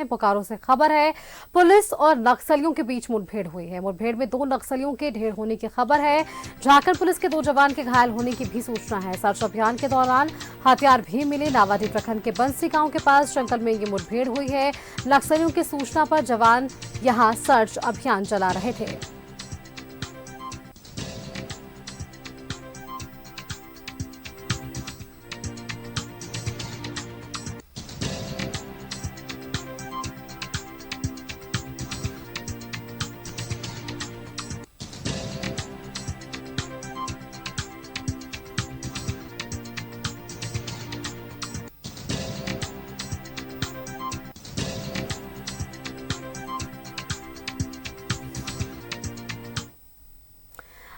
बोकारो से खबर है, पुलिस और नक्सलियों के बीच मुठभेड़ हुई है। मुठभेड़ में 2 नक्सलियों के ढेर होने की खबर है। झारखंड पुलिस के 2 जवान के घायल होने की भी सूचना है। सर्च अभियान के दौरान हथियार भी मिले। नावाडी प्रखंड के बंसी गांव के पास जंगल में ये मुठभेड़ हुई है। नक्सलियों की सूचना पर जवान यहां सर्च अभियान चला रहे थे।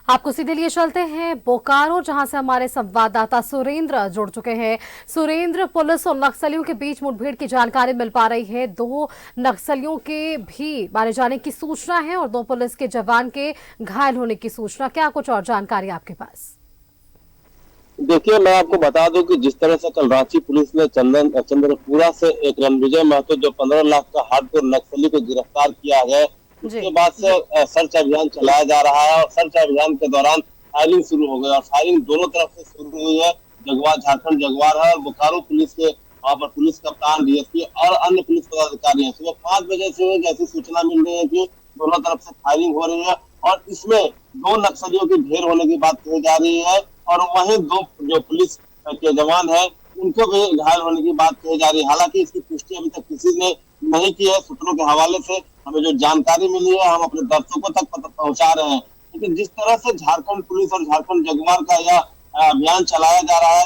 आपको सीधे लिए चलते हैं बोकारो, जहां से हमारे संवाददाता सुरेंद्र जुड़ चुके हैं। सुरेंद्र, पुलिस और नक्सलियों के बीच मुठभेड़ की जानकारी मिल पा रही है। 2 नक्सलियों के भी मारे जाने की सूचना है और 2 पुलिस के जवान के घायल होने की सूचना। क्या कुछ और जानकारी आपके पास? देखिए, मैं आपको बता दूं कि जिस तरह से कल रांची पुलिस ने चंद्रपुरा से एक रणविजय महतो जो 15 लाख का हार्डकोर नक्सली को गिरफ्तार किया है, उसके बाद से सर्च अभियान चलाया जा रहा है और सर्च अभियान के दौरान फायरिंग शुरू हो गई और फायरिंग दोनों तरफ से शुरू हुई है। जगवार, झारखंड जगवार है और बोकारो पुलिस के वहाँ पर पुलिस कप्तान, डीएसपी और अन्य पुलिस पदाधिकारी हैं। सुबह 5 बजे से जैसी सूचना मिल रही है कि दोनों तरफ से फायरिंग हो रही है और इसमें 2 नक्सलियों की ढेर होने की बात कही जा रही है और वहीं 2 जो पुलिस के जवान हैं उनको भी घायल होने की बात कही जा रही है। हालांकि इसकी पुष्टि अभी तक किसी ने नहीं की है। सूत्रों के हवाले से हमें जो जानकारी मिली है हम अपने दर्शकों तक पहुंचा रहे हैं। लेकिन जिस तरह से झारखंड पुलिस और झारखंड जगवार का यह अभियान चलाया जा रहा है,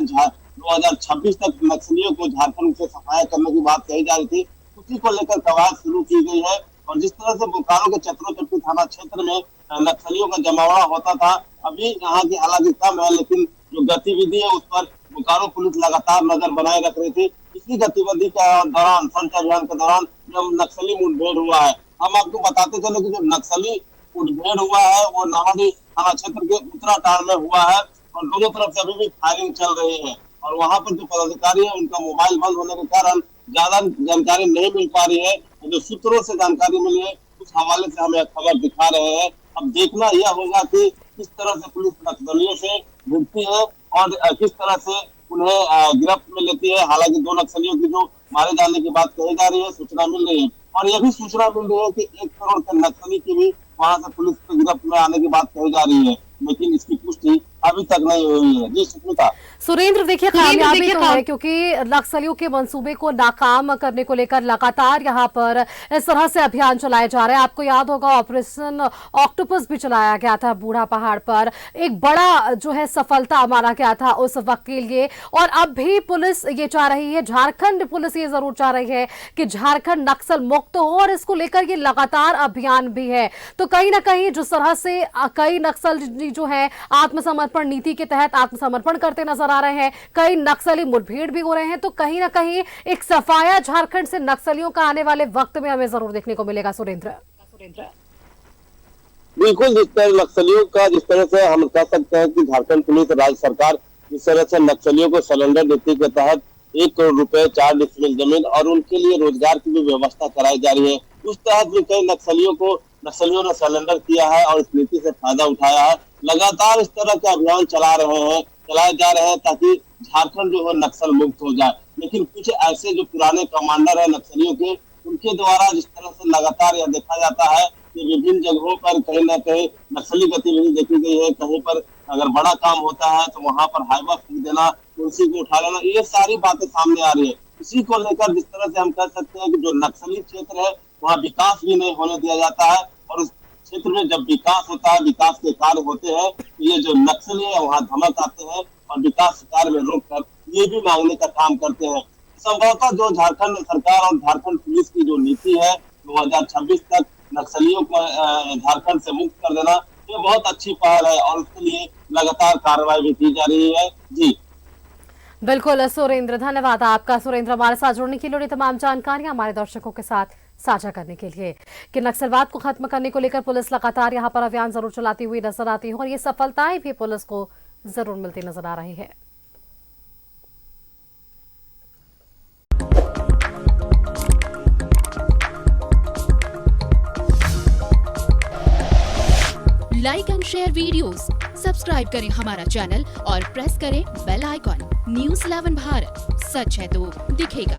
2026 तक नक्सलियों को झारखंड से सफाया करने की बात कही जा रही थी, उसी को लेकर कवायद शुरू की गई है। और जिस तरह से बोकारो के चतुरचट्टी थाना क्षेत्र में नक्सलियों का जमावड़ा होता था, अभी यहाँ की हालांकि कम है, लेकिन जो गतिविधि है उस पर बोकारो पुलिस लगातार नजर बनाए रख रही थी। इसी गतिविधि के दौरान, सर्च अभियान के दौरान जब नक्सली मुठभेड़ हुआ है, हम आपको बताते चले कि जो नक्सली मुठभेड़ हुआ है वो नावाडी थाना क्षेत्र के उत्तराटांड में हुआ है और दोनों तरफ से अभी भी फायरिंग चल रही है और वहाँ पर जो पदाधिकारी है उनका मोबाइल बंद होने के कारण ज्यादा जानकारी नहीं मिल पा रही है। जो सूत्रों से जानकारी मिली है उस हवाले से हम यह खबर दिखा रहे हैं। अब देखना यह होगा कि किस तरह से पुलिस नक्सलियों से भिड़ती है और किस तरह से उन्हें गिरफ्त में लेती है। हालांकि 2 नक्सलियों की जो मारे जाने की बात कही जा रही है, सूचना मिल रही है और यह भी सूचना मिल रही है कि 1 करोड़ के नक्सली की भी वहां से पुलिस की गिरफ्त में आने की बात कही जा रही है, लेकिन इसकी पुष्टि अभी तक नहीं हुई है। जी सुष्मिता। सुरेंद्र, देखिए कामयाबी तो है क्योंकि नक्सलियों के मंसूबे को नाकाम करने को लेकर लगातार यहां पर इस तरह से अभियान चलाए जा रहे हैं। आपको याद होगा ऑपरेशन ऑक्टोपस भी चलाया गया था बूढ़ा पहाड़ पर, एक बड़ा जो है सफलता माना गया था उस वक्त के लिए। और अब भी पुलिस ये चाह रही है, झारखंड पुलिस ये जरूर चाह रही है कि झारखंड नक्सल मुक्त हो और इसको लेकर ये लगातार अभियान भी है। तो कहीं ना कहीं जिस तरह से कई नक्सल जो है आत्मसमर्पण नीति के तहत आत्मसमर्पण करते नजर आ रहे हैं, कई नक्सली मुठभेड़ भी हो रहे हैं, तो कहीं ना कहीं एक सफाया झारखंड से नक्सलियों का आने वाले वक्त में हमें जरूर देखने को मिलेगा। सुरेंद्र, बिल्कुल, जिस तरह नक्सलियों का, जिस तरह से हम कह सकते हैं कि झारखंड पुलिस राज्य सरकार जिस तरह से नक्सलियों को सरेंडर नीति के तहत 1 करोड़ रुपए 4 डिसमिल जमीन और उनके लिए रोजगार की भी व्यवस्था कराई जा रही है, उस तहत भी कई नक्सलियों ने सरेंडर किया है और इस नीति से फायदा उठाया है। लगातार इस तरह के अभियान चलाए जा रहे हैं ताकि झारखंड जो है नक्सल मुक्त हो जाए। लेकिन कुछ ऐसे जो पुराने कमांडर है नक्सलियों के, उनके द्वारा जिस तरह से लगातार यह देखा जाता है कि विभिन्न जगहों पर कहीं न कहीं नक्सली गतिविधि देखी गई है। कहीं पर अगर बड़ा काम होता है तो वहां पर हाइवा फूंक देना, कुर्सी को उठा लेना, ये सारी बातें सामने आ रही है। इसी को लेकर जिस तरह से हम कह सकते हैं कि जो नक्सली क्षेत्र है वहाँ विकास भी नहीं होने दिया जाता है और उस क्षेत्र में जब विकास होता है, विकास के कार्य होते हैं, तो ये जो नक्सली है वहाँ धमक आते हैं और विकास कार्य में रोक कर ये भी मांगने का काम करते हैं। संभवतः जो झारखंड सरकार और झारखंड पुलिस की जो नीति है 2026 तक नक्सलियों को झारखंड से मुक्त कर देना, ये बहुत अच्छी पहल है और उसके लिए लगातार कार्रवाई भी की जा रही है। जी बिल्कुल सुरेंद्र, धन्यवाद आपका। सुरेंद्र हमारे साथ जुड़ने के लिए, तमाम जानकारियां हमारे दर्शकों के साथ साझा करने के लिए कि नक्सलवाद को खत्म करने को लेकर पुलिस लगातार यहां पर अभियान जरूर चलाती हुई नजर आती है और ये सफलताएं भी पुलिस को जरूर मिलती नजर आ रही है। Like and share videos, subscribe करें हमारा चैनल और प्रेस करें बेल आइकॉन। News 11 भारत, सच है तो दिखेगा।